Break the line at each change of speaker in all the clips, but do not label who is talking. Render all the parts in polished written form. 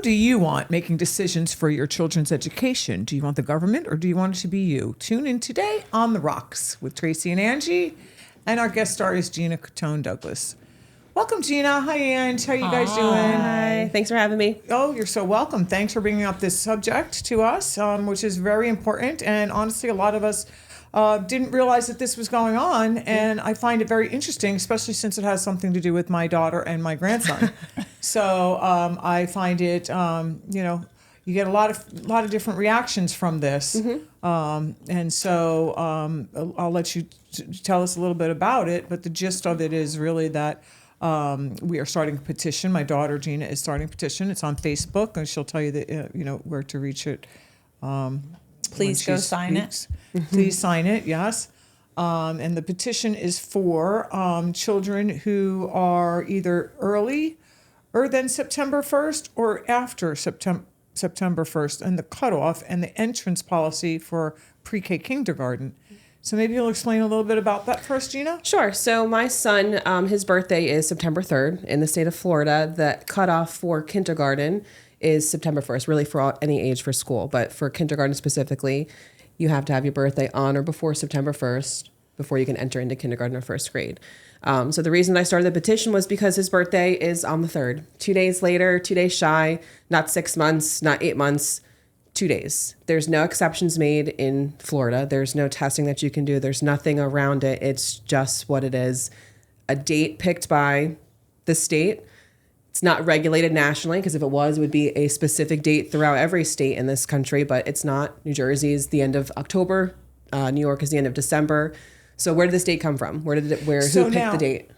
do you want making decisions for your children's education? Do you want the government or do you want it to be you? Tune in today on The Rocks with Tracy and Angie, and our guest star is Gina Catone Douglas. Welcome, Gina. Hi, Ange. How you guys doing?
Hi. Thanks for having me.
Oh, you're so welcome. Thanks for bringing up this subject to us, which is very important. And honestly, a lot of us didn't realize that this was going on. And I find it very interesting, especially since it has something to do with my daughter and my grandson. So I find it, you get a lot of different reactions from this. And so I'll let you tell us a little bit about it. But the gist of it is really that we are starting a petition. My daughter Gina is starting a petition. It's on Facebook, and she'll tell you that where to reach it.
Please go sign it.
Please sign it. Yes. And the petition is for children who are either earlier than September 1st or after September 1st, and the cutoff and the entrance policy for pre-K kindergarten. So maybe you'll explain a little bit about that first, Gina?
Sure. So my son, his birthday is September 3rd in the state of Florida. The cutoff for kindergarten is September 1st, really for any age for school. But for kindergarten specifically, you have to have your birthday on or before September 1st before you can enter into kindergarten or first grade. So the reason I started the petition was because his birthday is on the 3rd. 2 days later, 2 days shy, not 6 months, not 8 months, 2 days. There's no exceptions made in Florida. There's no testing that you can do. There's nothing around it. It's just what it is. A date picked by the state. It's not regulated nationally, because if it was, it would be a specific date throughout every state in this country, but it's not. New Jersey is the end of October. New York is the end of December. So where did this date come from? Who picked the date?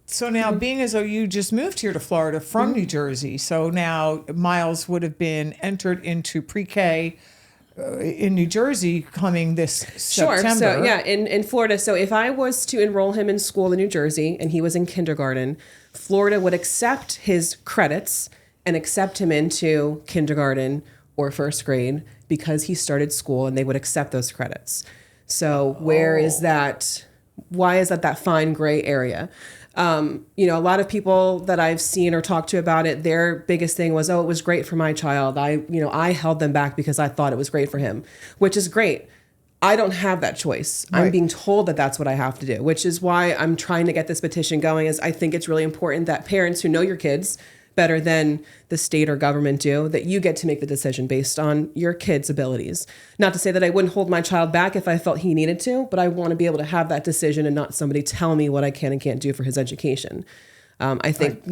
So now, being as though you just moved here to Florida from New Jersey, so now Miles would have been entered into pre-K in New Jersey coming this September.
Sure. So yeah, in Florida. So if I was to enroll him in school in New Jersey and he was in kindergarten, Florida would accept his credits and accept him into kindergarten or first grade because he started school, and they would accept those credits. So where is that? Why is that fine gray area? A lot of people that I've seen or talked to about it, their biggest thing was, it was great for my child. I held them back because I thought it was great for him, which is great. I don't have that choice. Right. I'm being told that that's what I have to do, which is why I'm trying to get this petition going. Is I think it's really important that parents who know your kids better than the state or government do, that you get to make the decision based on your kid's abilities. Not to say that I wouldn't hold my child back if I felt he needed to, but I want to be able to have that decision and not somebody tell me what I can and can't do for his education. I think,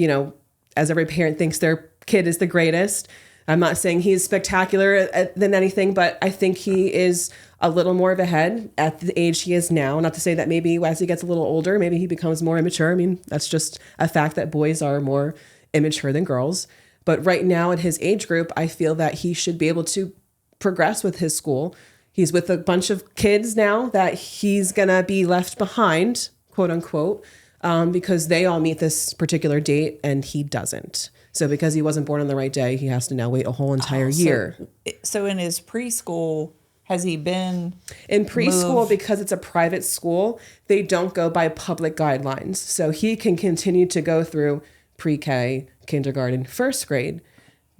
as every parent thinks their kid is the greatest, I'm not saying he's spectacular than anything, but I think he is a little more of a head at the age he is now. Not to say that maybe as he gets a little older, maybe he becomes more immature. I mean, that's just a fact that boys are more immature than girls. But right now at his age group, I feel that he should be able to progress with his school. He's with a bunch of kids now that he's going to be left behind, quote unquote, because they all meet this particular date and he doesn't. So because he wasn't born on the right day, he has to now wait a whole entire year.
So in his preschool, has he been
in preschool? Because it's a private school, they don't go by public guidelines. So he can continue to go through pre-K, kindergarten, first grade.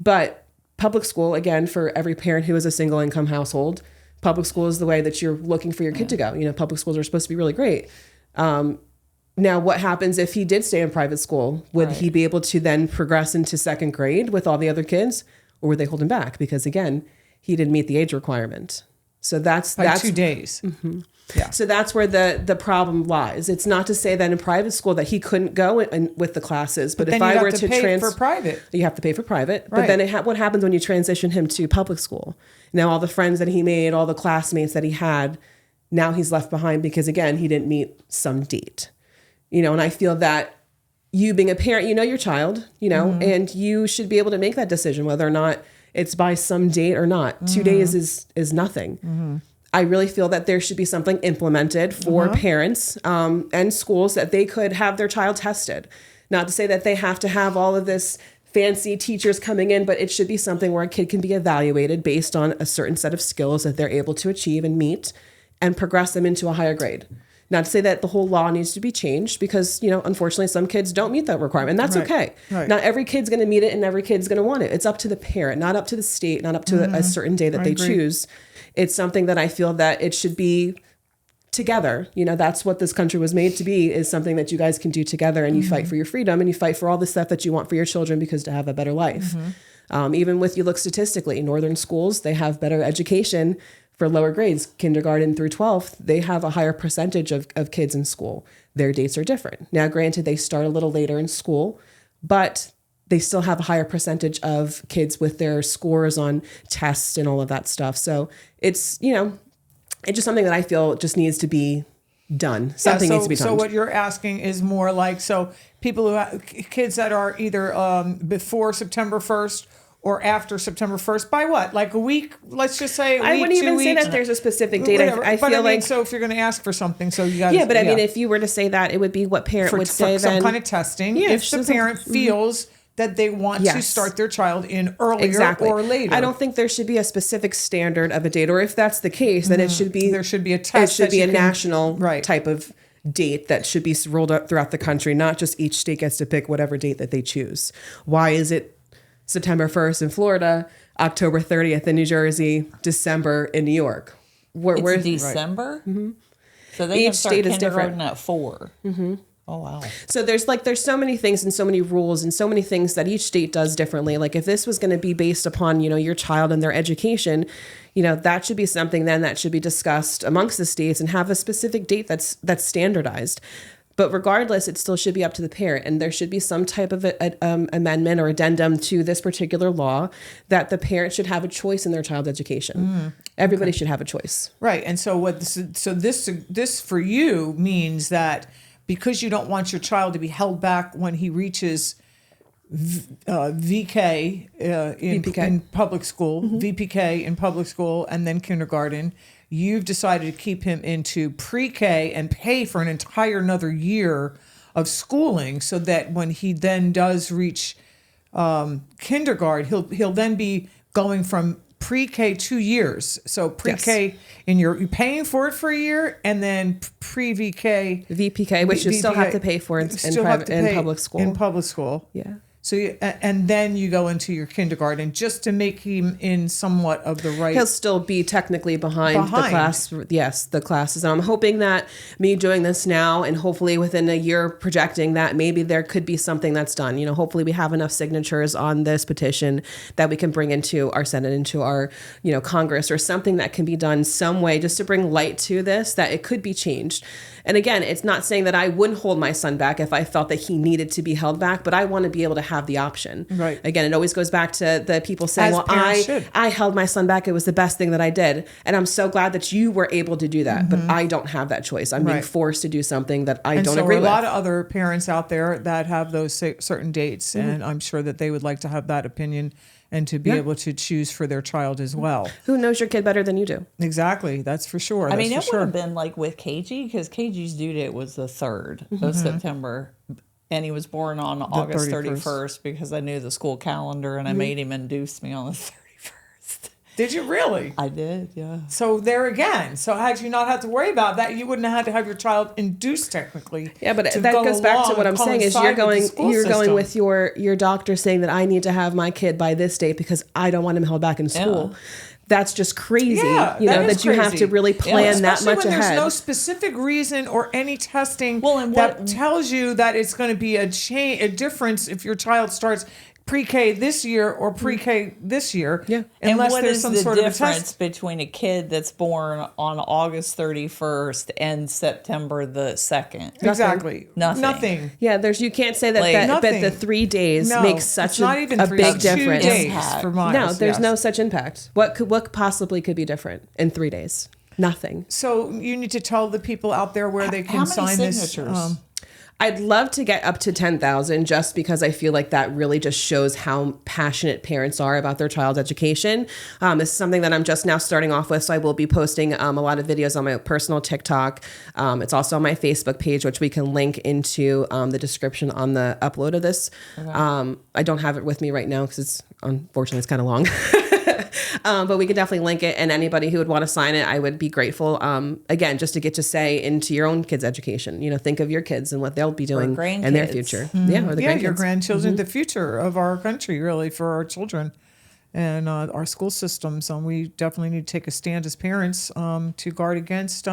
But public school, again, for every parent who is a single income household, public school is the way that you're looking for your kid to go. Public schools are supposed to be really great. Now, what happens if he did stay in private school? Would he be able to then progress into second grade with all the other kids? Or would they hold him back? Because again, he didn't meet the age requirement. So that's
2 days.
Mm-hmm.
Yeah.
So that's where the problem lies. It's not to say that in private school that he couldn't go with the classes, but if I were to
pay for private,
you have to pay for private.
Right.
But then what happens when you transition him to public school? Now all the friends that he made, all the classmates that he had, now he's left behind because again he didn't meet some date. And I feel that you being a parent, your child, and you should be able to make that decision whether or not it's by some date or not. Mm-hmm. 2 days is nothing. Mm-hmm. I really feel that there should be something implemented for parents and schools that they could have their child tested. Not to say that they have to have all of this fancy teachers coming in, but it should be something where a kid can be evaluated based on a certain set of skills that they're able to achieve and meet and progress them into a higher grade. Not to say that the whole law needs to be changed because, unfortunately some kids don't meet that requirement, and that's
Right.
okay.
Right.
Not every kid's going to meet it and every kid's going to want it. It's up to the parent, not up to the state, not up to a certain day that
I
they
agree.
choose. It's something that I feel that it should be together. That's what this country was made to be, is something that you guys can do together, and you fight for your freedom and you fight for all the stuff that you want for your children because to have a better life. Even with, you look statistically, northern schools, they have better education for lower grades, kindergarten through 12th, they have a higher percentage of kids in school. Their dates are different. Now, granted, they start a little later in school, but they still have a higher percentage of kids with their scores on tests and all of that stuff. So it's, it's just something that I feel just needs to be done. Something needs to be done.
So what you're asking is more like, so people who have kids that are either before September 1st or after September 1st, by what? Like a week? Let's just say a week,
I wouldn't
2
even say
weeks?
that there's a specific date.
Whatever.
I
But
feel like,
so if you're going to ask for something, so you got
yeah, but I mean, if you were to say that, it would be what parent would say
some
then.
kind of testing.
Yeah,
if the parent feels that they want to
Yes.
start their child in earlier
Exactly.
or later.
I don't think there should be a specific standard of a date, or if that's the case, then it should be
There should be a
It
test
should
that
be
you
a
can-
national
Right.
type of date that should be rolled out throughout the country, not just each state gets to pick whatever date that they choose. Why is it September 1st in Florida, October 30th in New Jersey, December in New York?
It's December? So they
Each
can start
state is
kindergarten
different.
at 4. Oh, wow.
So there's so many things and so many rules and so many things that each state does differently. Like if this was going to be based upon, your child and their education, that should be something then that should be discussed amongst the states and have a specific date that's standardized. But regardless, it still should be up to the parent, and there should be some type of amendment or addendum to this particular law that the parent should have a choice in their child's education. Everybody should have a choice.
Right. And so this for you means that because you don't want your child to be held back when he reaches VK in public school, VPK in public school, and then kindergarten, you've decided to keep him into pre-K and pay for an entire another year of schooling so that when he then does reach kindergarten, he'll then be going from pre-K 2 years. So pre-K, and you're paying for it for a year, and then pre-VK.
VPK, which you still have to pay for in public school.
In public school.
Yeah.
So and then you go into your kindergarten just to make him in somewhat of the right.
He'll still be technically behind the class. Yes, the classes. And I'm hoping that me doing this now and hopefully within a year projecting that maybe there could be something that's done. Hopefully we have enough signatures on this petition that we can bring into our Senate, into our, Congress, or something that can be done some way just to bring light to this, that it could be changed. And again, it's not saying that I wouldn't hold my son back if I felt that he needed to be held back, but I want to be able to have the option.
Right.
Again, it always goes back to the people saying,
As
well,
parents should.
I held my son back. It was the best thing that I did. And I'm so glad that you were able to do that. But I don't have that choice. I'm being
Right.
forced to do something that I
And
don't
so
agree
a
with.
lot of other parents out there that have those certain dates, and I'm sure that they would like to have that opinion and to be able to choose for their child as well.
Who knows your kid better than you do?
Exactly. That's for sure.
I mean,
That's
it
for
would have
sure.
been like with KG, because KG's due date was the 3rd of September. And he was born on August 31st because I knew the school calendar, and I made him induce me on the 31st.
Did you really?
I did, yeah.
So there again. So had you not had to worry about that, you wouldn't have had to have your child induced technically.
Yeah, but
to
that
go
goes back to
along
what I'm
and
saying is you're
coincide with the
going
school system.
with your doctor saying that I need to have my kid by this date because I don't want him held back in school.
Yeah.
That's just crazy.
Yeah,
that you have to really plan that
Especially
much
when
ahead.
there's no specific reason or any testing
And
that tells you that it's going to be a difference if your child starts pre-K this year or pre-K this year.
Yeah.
And
Unless
what
there's
is
some
the
sort of a
difference
test.
between a kid that's born on August 31st and September the 2nd?
Exactly.
Nothing.
Yeah, you can't say that,
Like,
but
nothing.
the 3 days
No,
makes such
it's not even
a
3
big
days, 2
difference.
days
Impact.
for Miles.
No, there's
yes.
no such impact. What possibly could be different in 3 days? Nothing.
So you need to tell the people out there where they can
How
sign
many
this.
signatures?
I'd love to get up to 10,000 just because I feel like that really just shows how passionate parents are about their child's education. This is something that I'm just now starting off with, so I will be posting a lot of videos on my personal TikTok. It's also on my Facebook page, which we can link into the description on the upload of this. Okay. I don't have it with me right now because unfortunately it's kind of long. But we could definitely link it, and anybody who would want to sign it, I would be grateful. Again, just to get to say into your own kids' education, think of your kids and what they'll be doing in their future. Yeah, or the grandkids.
Your grandchildren, the future of our country, really, for our children and our school systems. We definitely need to take a stand as parents to guard against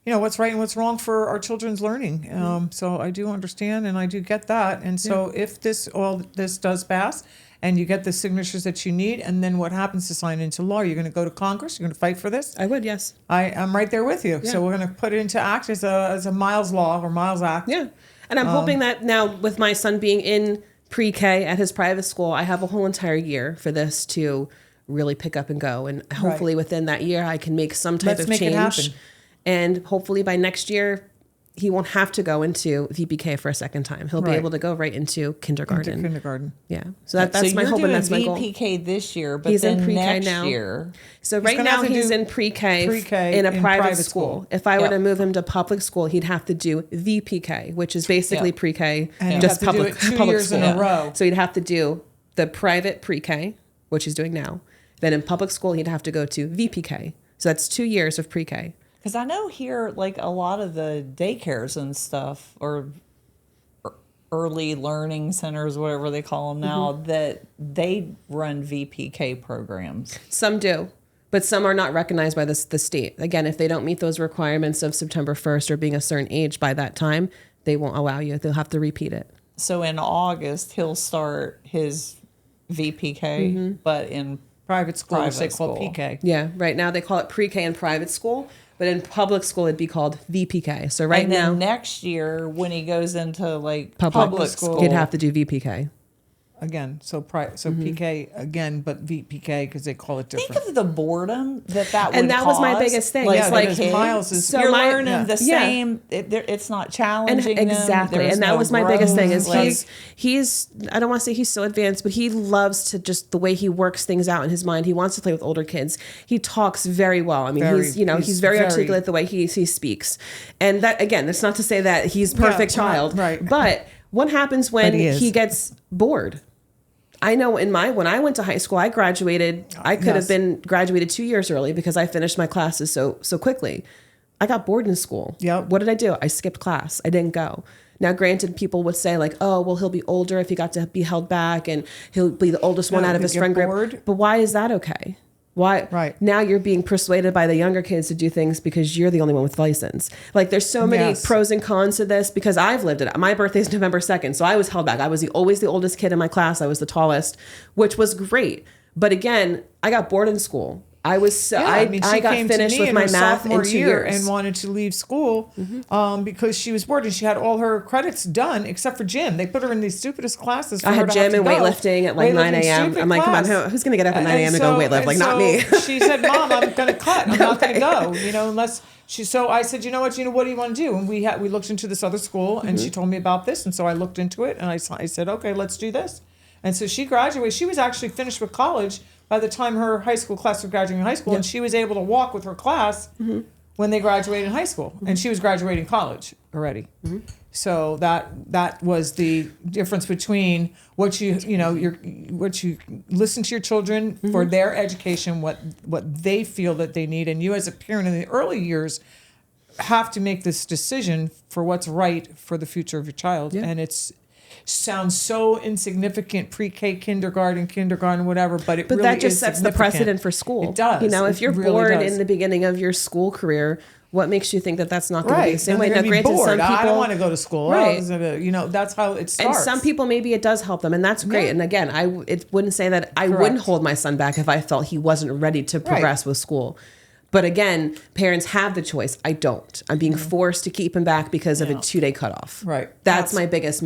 what's right and what's wrong for our children's learning. So I do understand and I do get that. And so if all this does pass and you get the signatures that you need, and then what happens to sign into law? You're going to go to Congress? You're going to fight for this?
I would, yes.
I'm right there with you. Yeah. So we're going to put it into act as a Miles Law or Miles Act.
Yeah. And I'm hoping that now with my son being in pre-K at his private school, I have a whole entire year for this to really pick up and go. And hopefully within that year, I can make some type of change. It happen. And hopefully by next year, he won't have to go into VPK for a second time. He'll be able to go right into kindergarten. Yeah. So that's my hope and that's my goal.
So you're doing VPK this year, but
he's
then
in pre-K
next
now.
year.
So right now he's in pre-K in a private school. If I were to move him to public school, he'd have to do VPK, which is basically pre-K,
and
just
public years
school.
In a row.
So he'd have to do the private pre-K, which he's doing now. Then in public school, he'd have to go to VPK. So that's 2 years of pre-K.
Because I know here, like a lot of the daycares and stuff, or early learning centers, whatever they call them now, that they run VPK programs.
Some do, but some are not recognized by the state. Again, if they don't meet those requirements of September 1st or being a certain age by that time, they won't allow you. They'll have to repeat it.
So in August, he'll start his VPK, but in
private school, they call PK.
Yeah, right now they call it pre-K in private school. But in public school, it'd be called VPK. So
and then next year, when he goes into like public school,
he'd have to do VPK.
Again, so PK again, but VPK because they call it different.
Think of the boredom that would
and that
cause.
was my biggest thing. It's like
Miles is
so you're learning the same. It's not challenging.
And exactly, and that was my biggest thing. Is he's I don't want to say he's so advanced, but he loves to just the way he works things out in his mind. He wants to play with older kids. He talks very well. I mean, he's very articulate the way he speaks. And that again, that's not to say that he's perfect child,
right?
But what happens when he gets bored? I know when I went to high school, I graduated. I could have been graduated 2 years early because I finished my classes so quickly. I got bored in school.
Yep.
What did I do? I skipped class. I didn't go. Now, granted, people would say like, oh, well, he'll be older if he got to be held back and he'll be the oldest one out of his friend group. But why is that okay? Why?
Right.
Now you're being persuaded by the younger kids to do things because you're the only one with license. Like there's so many pros and cons to this because I've lived it. My birthday is November 2nd. So I was held back. I was always the oldest kid in my class. I was the tallest, which was great. But again, I got bored in school. I was I got finished with my math in 2 years
and wanted to leave school because she was bored and she had all her credits done except for gym. They put her in the stupidest classes.
I had gym and weightlifting at like 9 a.m. I'm like, come on, who's going to get up at 9 a.m. and go weightlift? Like, not me.
She said, Mom, I'm going to cut. I'm not going to go, unless she. So I said, you know what do you want to do? And we looked into this other school and she told me about this. And so I looked into it and I said, okay, let's do this. And so she graduated. She was actually finished with college by the time her high school class was graduating high school, and she was able to walk with her class when they graduated in high school, and she was graduating college already. So that was the difference between what you listen to your children for their education, what they feel that they need, and you as a parent in the early years have to make this decision for what's right for the future of your child, and it's. Sounds so insignificant, pre-K, kindergarten, whatever, but really
that just sets the precedent for school.
It does.
If you're really bored in the beginning of your school career, what makes you think that that's not going to be the same way? Now, granted, some people
I don't want to go to school.
Right.
That's how it starts.
And some people, maybe it does help them, and that's great. And again, it wouldn't say that I wouldn't hold my son back if I felt he wasn't ready to progress with school. But again, parents have the choice. I don't. I'm being forced to keep him back because of a 2-day cutoff.
Right.
That's my biggest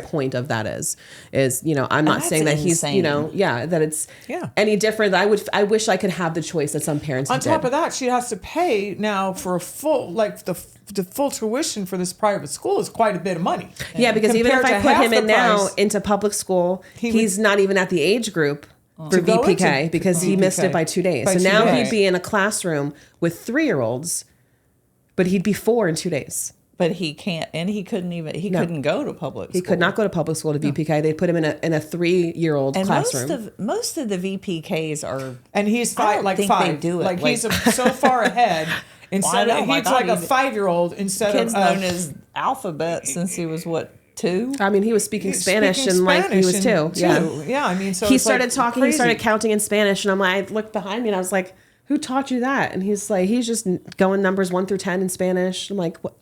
point of that is I'm not saying that he's, that it's any different. I wish I could have the choice that some parents
On top of that, she has to pay now for a full, the full tuition for this private school is quite a bit of money.
Yeah, because even if I put him in now into public school, he's not even at the age group for VPK because he missed it by 2 days. So now he'd be in a classroom with 3-year-olds, but he'd be 4 in 2 days.
But he can't, and he couldn't even, he
No.
couldn't go to public school.
He could not go to public school to VPK. They put him in a 3-year-old
And
classroom.
most of the VPKs are,
And he's
I don't
like
think
five.
they do it.
Like he's so far ahead. Instead
know,
of,
my
he's
God,
like a
he's-
5-year-old instead
kid's
of
known as alphabet since he was what, 2?
I mean, he was speaking
he's
Spanish
speaking
and like he was
Spanish
2.
and
Yeah.
Yeah. I mean, so
He
it's, like,
started talking.
crazy.
He started counting in Spanish, and I looked behind me and I was like, "Who taught you that?" And he's like, "He's just going numbers 1 through 10 in Spanish." I'm like, "What?"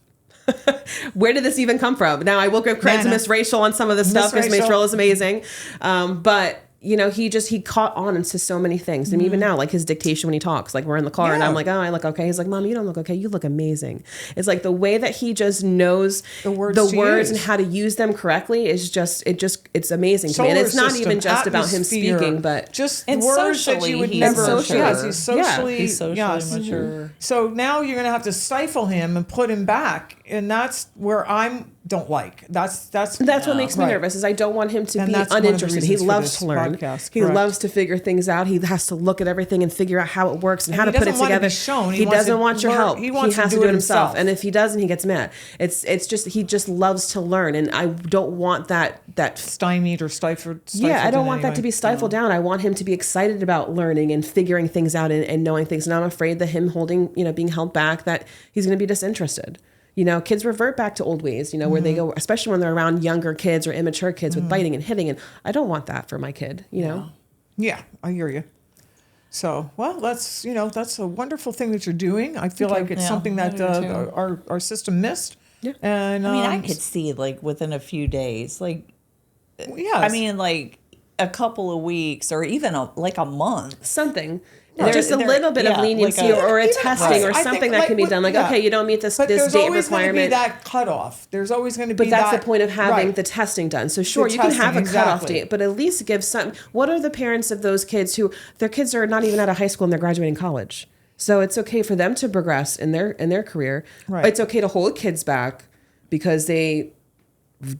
Where did this even come from? Now I will give credit to
Nana.
Miss Rachel on some of this stuff because Miss
Rachel.
Rachel is amazing. But you know, he caught on to so many things. And even now, like his dictation when he talks, like we're in the car and
Yeah.
I'm like, oh, I look okay. He's like, Mom, you don't look okay. You look amazing. It's like the way that he just knows
The words to
and
use.
how to use them correctly is it's amazing to me. And
Solar
it's not
system,
even just about him
atmosphere,
speaking, but
just
And
words that
socially,
you would
he's
never.
mature.
Yes, he's
Yeah.
socially.
He's socially
yes.
mature.
So now you're going to have to stifle him and put him back, and that's where don't like. That's
what makes me
right.
nervous is I don't want him to
And
be
that's one of the
uninterested. He
reasons for
loves
this
to learn.
podcast,
He
correct.
loves to figure things out. He has to look at everything and figure out how it works and how
he
to put it
doesn't want to
together.
be shown. He
He
wants
doesn't
to
want your
learn-
help.
he wants to
has
do
to
it
do it himself.
himself.
And if he doesn't, he gets mad. It's just he just loves to learn, and I don't want that
stymied or stifled.
yeah, I don't
in
want
any
that to
way.
be stifled down. I want him to be excited about learning and figuring things out and knowing things. And I'm afraid that him being held back, that he's going to be disinterested. You know, kids revert back to old ways, where they go, especially when they're around younger kids or immature kids with biting and hitting. And I don't want that for my kid, know?
Yeah, I hear you. So, well, that's a wonderful thing that you're doing. I feel like it's
Yeah,
something
I
that
do too.
our system missed.
Yeah.
And
I mean, I could see like within a few days, like,
yes.
I mean, like a couple of weeks or even like a month.
Something.
There-
Just a
there-
little bit
yeah,
of leniency
like a-
or a
Even-
testing
right.
or
I think,
something that
like,
can be
with-
done. Like,
yeah.
okay, you don't meet this
But
date
there's always going to be
requirement.
that cutoff. There's always going to be
But that's
that,
the point of having
right.
the testing done. So sure,
The
you can have a
testing,
cutoff
exactly.
date, but at least give some. What are the parents of those kids who their kids are not even out of high school and they're graduating college? So it's okay for them to progress in their career.
Right.
It's okay to hold kids back because they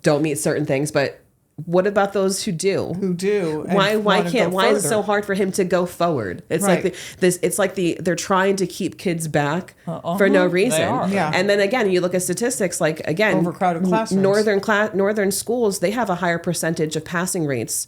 don't meet certain things. But what about those who do?
Who do? and
Why
wanna
can't
go
why is it so
further.
hard for him to go forward? It's
Right.
like they're trying to keep kids back for no reason.
are.
Yeah.
And then again, you look at statistics like again
Overcrowded classrooms.
northern schools, they have a higher percentage of passing rates.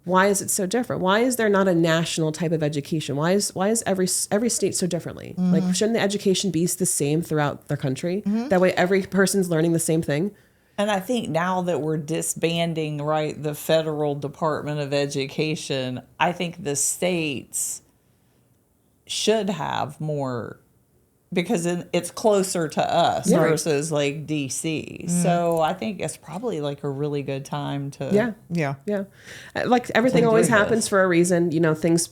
Why is it so different? Why is there not a national type of education? Why is every state so differently?
Mm-hmm.
Like shouldn't the education be the same throughout the country? That way every person's learning the same thing.
And I think now that we're disbanding, right, the federal Department of Education, I think the states should have more because it's closer to us
Yeah.
versus like DC. So I think it's probably like a really good time to
Yeah.
Yeah.
Yeah. Like everything
To
always
do
happens
this.
for a reason. Things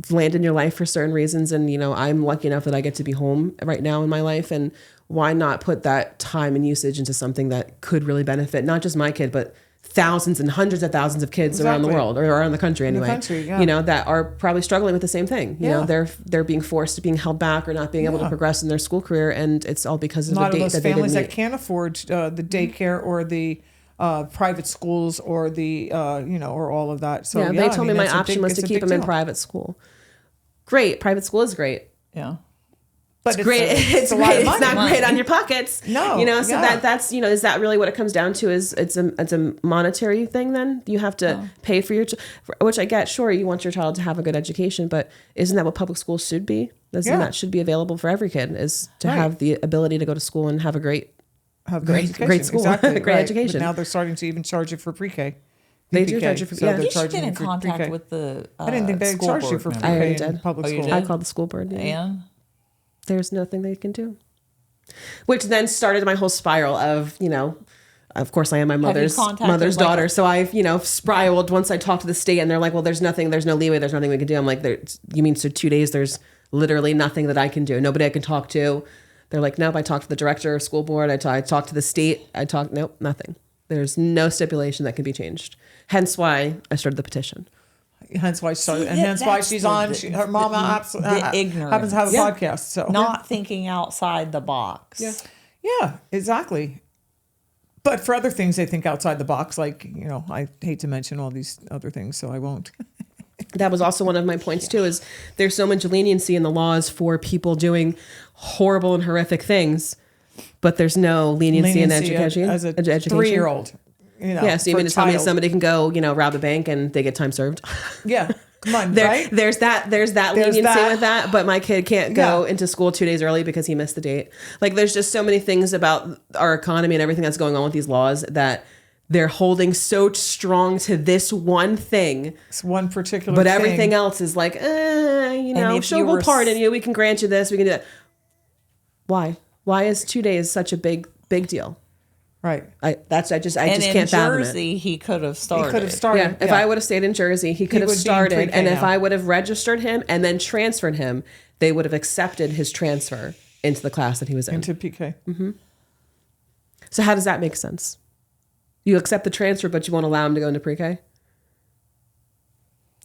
land in your life for certain reasons. And, I'm lucky enough that I get to be home right now in my life. And why not put that time and usage into something that could really benefit not just my kid, but thousands and hundreds of thousands of kids around the
Exactly.
world or around the country anyway.
country, yeah.
That are probably struggling with the same thing. You know,
Yeah.
they're being forced to being held back or not being able to
Yeah.
progress in their school career. And it's all because of
A lot
the
of
date
those
that they didn't
families that
meet.
can't afford the daycare or the private schools or the or all of that. So
Yeah, they told me my
that's a
option
big-
was to
it's a
keep
big
them in
deal.
private school. Great. Private school is great.
yeah.
But
Great. It's
a lot
great.
of
It's
money.
not great on your pockets.
No,
So
yeah.
that's is that really what it comes down to? Is it's a monetary thing? Then you have to pay for your, which I get. Sure, you want your child to have a good education, but isn't that what public schools should be? Isn't
Yeah.
that should be available for every kid? Is to
Right.
have the ability to go to school and have a great.
Have
Great-
education.
great school.
Exactly,
Great
right.
education.
But now they're starting to even charge you for pre-K.
They do
VPK.
charge you for-
So
yeah.
they're
You should
charging
get in
for
contact
pre-K.
with the
I didn't think they'd
school
charge you
board
for
member.
I already
pre-K in
did.
public
Oh, you
school.
did?
I called the school board. Yeah.
And
There's nothing they can do. Which then started my whole spiral of, of course I am my mother's
contacted, like,
daughter. So I've, spiraled once I talked to the state and they're like, well, there's no leeway. There's nothing we can do. I'm like, you mean so 2 days, there's literally nothing that I can do. Nobody I can talk to. They're like, nope, I talked to the director of school board. I talked to the state. Nope, nothing. There's no stipulation that can be changed. Hence why I started the petition.
Hence why she started, and
that-
hence why
that's
she's
the-
on.
the-
Her mom
the
happens
ignorance.
to have a
Yeah.
podcast. So
not thinking outside the box.
yeah, exactly. But for other things, they think outside the box. Like I hate to mention all these other things, so I won't.
That was also one of my points too, is there's so much leniency in the laws for people doing horrible and horrific things. but there's no leniency in education
as a
education?
3-year-old.
Yeah, so you
for
mean
a
to tell me
child.
somebody can go, rob a bank and they get time served?
Yeah, come on, right?
There's that leniency
that.
with that, but my kid can't go into school 2 days early because he missed the date. Like, there's just so many things about our economy and everything that's going on with these laws that they're holding so strong to this one thing.
It's one particular
But
thing.
everything else is like,
if
sure,
you
we'll
were
pardon you. We can grant you this. We can do that. Why? Why is 2 days such a big deal?
Right.
I just
And
can't
in
fathom it.
Jersey, he could have
He
started.
could have started.
Yeah, if I would have stayed in Jersey, he could have
would be in
started.
pre-K
And if
now.
I would have registered him and then transferred him, they would have accepted his transfer into the class that he was in.
into PK.
So how does that make sense? You accept the transfer, but you won't allow him to go into pre-K?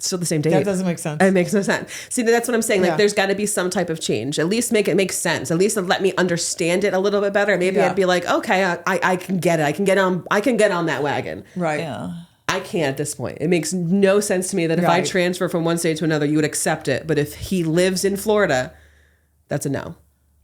Still the same date.
That doesn't make sense.
It makes no sense. See, that's what I'm saying. Like,
Yeah.
there's got to be some type of change. At least make it make sense. At least let me understand it a little bit better. Maybe
Yeah.
I'd be like, okay, I can get it. I can get on that wagon.
Right.
Yeah.
I can't at this point. It makes no sense to me that if I
Right.
transfer from one state to another, you would accept it. But if he lives in Florida, that's a no.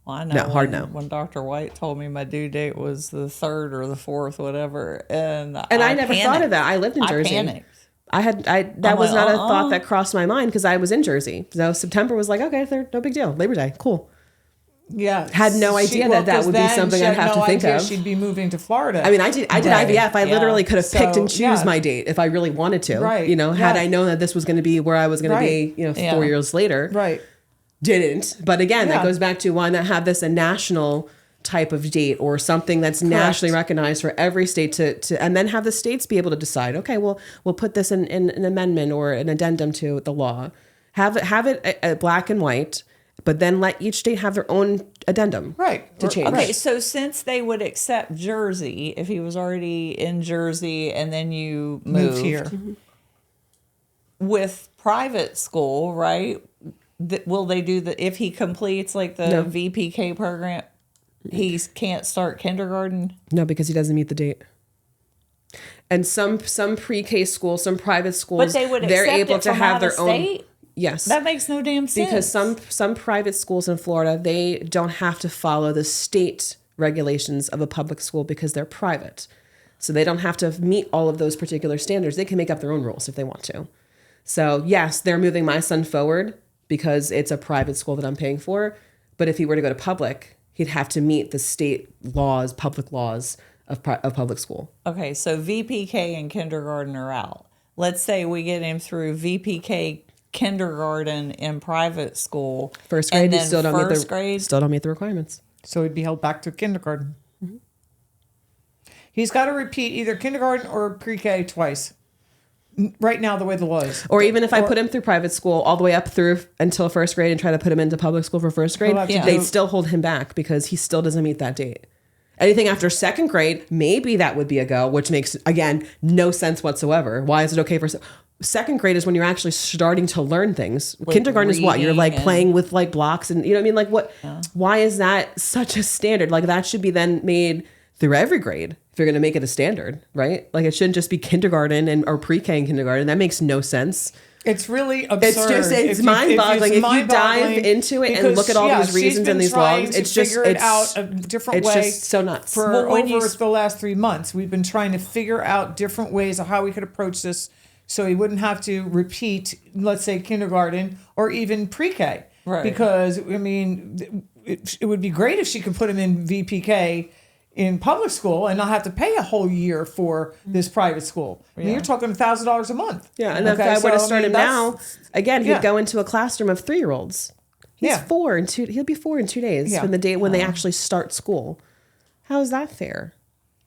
Well, I know
No, hard
when,
no.
when Dr. White told me my due date was the 3rd or the 4th, whatever, and
I never thought
panicked.
of that. I lived in Jersey.
I panicked.
That
I'm
was
like,
not a thought that crossed my mind because I was in Jersey. So September was like, okay, no big deal. Labor Day, cool.
Yeah.
Had no idea that
'cause
would be
then
something
she
I'd
had
have
no
to think
idea
of.
She'd be moving to Florida.
I mean, I did
Right.
IVF. I
Yeah.
literally could have picked
So,
and choose
yeah.
my date if I really wanted to.
Right.
Had
Yeah.
I known that this was going to be where I was going
Right.
to be,
Yeah.
4 years later.
right.
Didn't. But again, that
Yeah.
goes back to why not have this a national type of date or something that's nationally recognized for every state to and then have the states be able to decide, okay, well, we'll put this in an amendment or an addendum to the law. Have it black and white, but then let each state have their own addendum.
Right.
To change.
Okay, so since they would accept Jersey, if he was already in Jersey and then you moved
here.
with private school, right? Will they do if he completes like the
No.
VPK program, he can't start kindergarten?
No, because he doesn't meet the date. And some pre-K schools, some private schools,
But they would
they're
accept
able
it
to
from
have
out
their
of
own.
state?
Yes.
That makes no damn sense.
Because some private schools in Florida, they don't have to follow the state regulations of a public school because they're private. So they don't have to meet all of those particular standards. They can make up their own rules if they want to. So yes, they're moving my son forward because it's a private school that I'm paying for. But if he were to go to public, he'd have to meet the state laws, public laws of public school.
Okay, so VPK and kindergarten are out. Let's say we get him through VPK kindergarten in private school.
First grade,
and
you
then
still don't
first grade.
still don't meet the requirements.
So he'd be held back to kindergarten. He's got to repeat either kindergarten or pre-K twice. Right now, the way the law is.
Or even if I put him through private school all the way up through until first grade and try to put him into public school for first grade,
He'll have to
they'd
do-
still hold him back because he still doesn't meet that date. Anything after second grade, maybe that would be a go, which makes, again, no sense whatsoever. Why is it okay for... Second grade is when you're actually starting to learn things. Kindergarten is what? You're like
reading
playing with like blocks and, you know what I mean? Like what? Why is that such a standard? Like that should be then made through every grade if you're going to make it a standard, right? Like it shouldn't just be kindergarten or pre-K and kindergarten. That makes no sense.
It's really absurd.
It's mind-boggling. If you dive into it and look at all these reasons and these laws, it's just
figure it out a different
it's
way.
just so nuts.
For
Well, when
over
you
the last 3 months, we've been trying to figure out different ways of how we could approach this, so he wouldn't have to repeat, let's say, kindergarten or even pre-K.
Right.
Because I mean, it would be great if she could put him in VPK in public school and not have to pay a whole year for this private school. I mean, you're talking $1,000 a month.
Yeah, and if I were to start him now, again, he'd
yeah.
go into a classroom of 3-year-olds. He's
Yeah.
4 in 2. He'll be 4 in 2 days
Yeah.
from the day when they actually start school. How is that fair?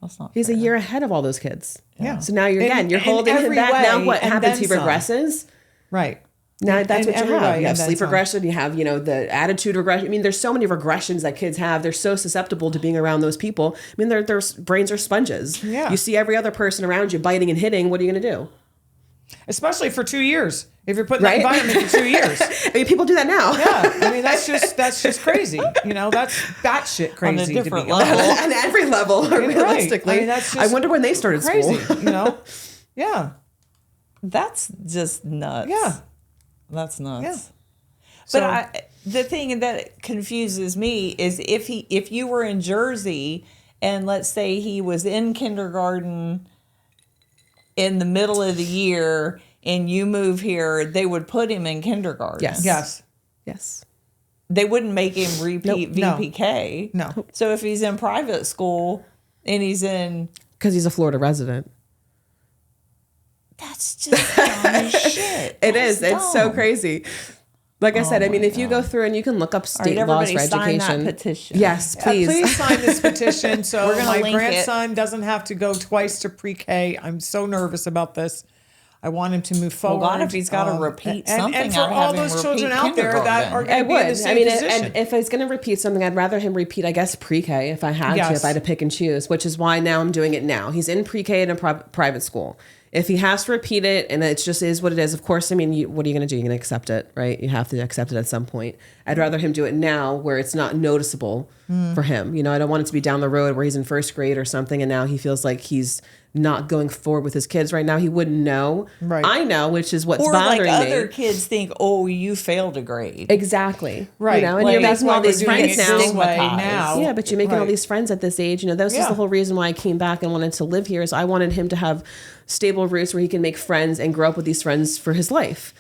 That's not
He's
fair.
a year ahead of all those kids.
Yeah.
So now you're
In
holding him
every
back. Now
way,
what
and
happens? He
then some.
regresses.
Right.
Now that's
In
what you
every
have.
way,
You have
and then
sleep
some.
regression. You have, the attitude regression. I mean, there's so many regressions that kids have. They're so susceptible to being around those people. I mean, their brains are sponges.
Yeah.
You see every other person around you biting and hitting. What are you going to do?
Especially for 2 years. If you're putting
Right?
that environment for 2 years.
I mean, people do that now.
Yeah. I mean, that's just crazy. That's batshit crazy.
On a different
to me.
level.
On every level, realistically.
I mean, that's
I
just
wonder when they started
Crazy.
school.
Yeah.
That's just nuts.
Yeah.
That's nuts.
Yeah.
But the thing that confuses me is if you were in Jersey and let's say he was in kindergarten in the middle of the year and you move here, they would put him in kindergarten.
Yes.
Yes.
They wouldn't make him repeat
Nope.
VPK.
No.
So if he's in private school and he's in...
Because he's a Florida resident.
That's just dumb as shit.
It is.
That's
It's so
dumb.
crazy. Like I said, I mean,
my
if you go through and you can look up
All right,
state laws for
everybody sign
education.
that petition.
Yes, please.
Please sign this petition so
We're gonna
my
link it.
grandson doesn't have to go twice to pre-K. I'm so nervous about this. I want him to move forward.
God, if he's gotta repeat something,
and for
I'd
all
have him
those children
repeat
out there that are
kindergarten.
going
I
to be in the
would.
same
I mean,
position.
and if he's going to repeat something, I'd rather him repeat, I guess, pre-K if I had to,
Yes.
if I had to pick and choose, which is why now I'm doing it now. He's in pre-K in a private school. If he has to repeat it and it just is what it is, of course, I mean, what are you going to do? You're going to accept it, right? You have to accept it at some point. I'd rather him do it now where it's not noticeable for him. You know, I don't want it to be down the road where he's in first grade or something and now he feels like he's not going forward with his kids right now. He wouldn't know.
Right.
I know, which is what's
Or like
bothering me.
other kids think, oh, you failed a grade.
Exactly.
Right.
You know, and
Like,
you're
that's
making
why
all
we're
these
doing
friends
it
now.
this way
Stigmatized.
now.
Yeah, but you're making all
Right.
these friends at this age. You know, this is
Yeah.
the whole reason why I came back and wanted to live here. Is I wanted him to have stable roots where he can make friends and grow up with these friends for his life.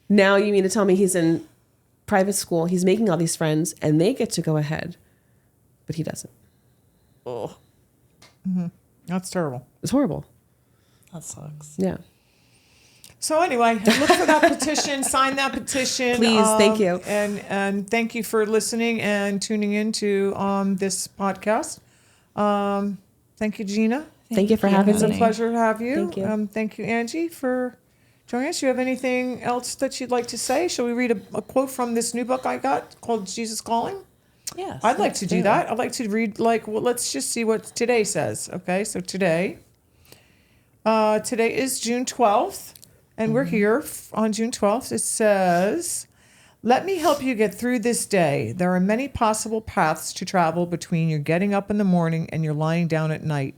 Now you mean to tell me he's in private school, he's making all these friends, and they get to go ahead, but he doesn't.
Oh,
That's terrible.
It's horrible.
that sucks.
Yeah.
So anyway, look for that petition, sign that petition.
Please, thank you.
And thank you for listening and tuning into this podcast. Thank you, Gina.
Thank you for having
It's a
me.
pleasure to have you.
Thank you.
Thank you, Angie, for joining us. You have anything else that you'd like to say? Shall we read a quote from this new book I got called Jesus Calling?
Yes.
I'd like
let's
to do
it.
that. I'd like to read, let's just see what today says. Okay, so today is June 12th, and we're here on June 12th. It says, let me help you get through this day. There are many possible paths to travel between your getting up in the morning and your lying down at night.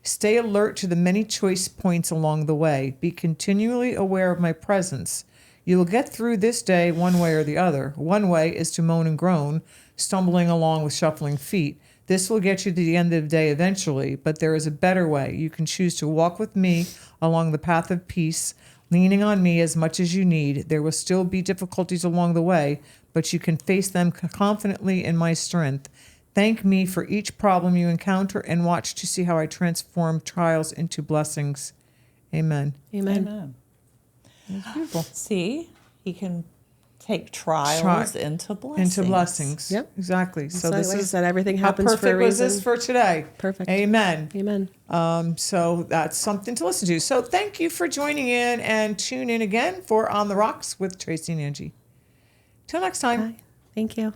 Stay alert to the many choice points along the way. Be continually aware of my presence. You will get through this day one way or the other. One way is to moan and groan, stumbling along with shuffling feet. This will get you to the end of the day eventually, but there is a better way. You can choose to walk with me along the path of peace, leaning on me as much as you need. There will still be difficulties along the way, but you can face them confidently in my strength. Thank me for each problem you encounter and watch to see how I transform trials into blessings. Amen.
Amen.
Amen.
That's beautiful.
See, he can take trials into blessings.
Into blessings.
Yep.
Exactly. So
So
this
like I
is
said, everything
how
happens
perfect
for a
was
reason.
this for today.
Perfect.
Amen.
Amen.
So that's something to listen to. So thank you for joining in and tune in again for On the Rocks with Tracy and Angie. Till next time.
Bye. Thank you.